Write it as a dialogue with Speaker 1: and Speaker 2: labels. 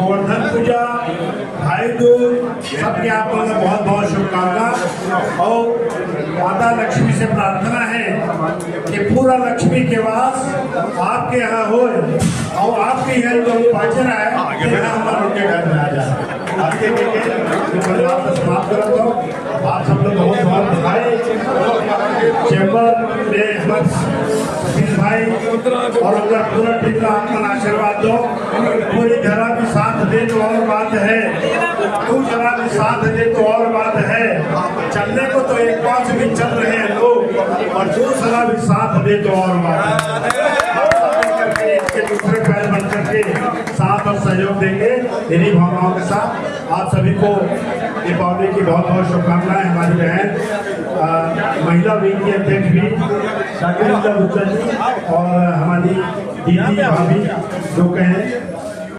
Speaker 1: गोवर्धन पूजा, भाई दूज, सबके आप लोगों को बहुत बहुत शुभकामना। और माता लक्ष्मी से प्रार्थना है कि पूरा लक्ष्मी के वास आपके यहाँ हो और आपके यहाँ जो पाचन है हमारे उनके घर में आ जाए। आपके समाप्त कर दो। आप सब लोग बहुत बहुत बधाई। चैम्बर में सतीश भाई और उनका पूरा टीम का अपना आशीर्वाद दो। पूरी जरा भी साथ दे तो और बात है, तू जरा भी साथ दे तो और बात है। चलने को तो एक पांच भी चल रहे हैं लोग और दूसरा भी साथ दे तो और बात है। इसके दूसरे पैर बन करके साथ और सहयोग देंगे। इन्हीं भावनाओं के साथ आप सभी को दीपावली की बहुत बहुत शुभकामनाएं। हमारी बहन महिला विंग की अध्यक्ष भी शाकिर जी और हमारी दीदी भाभी जो कहें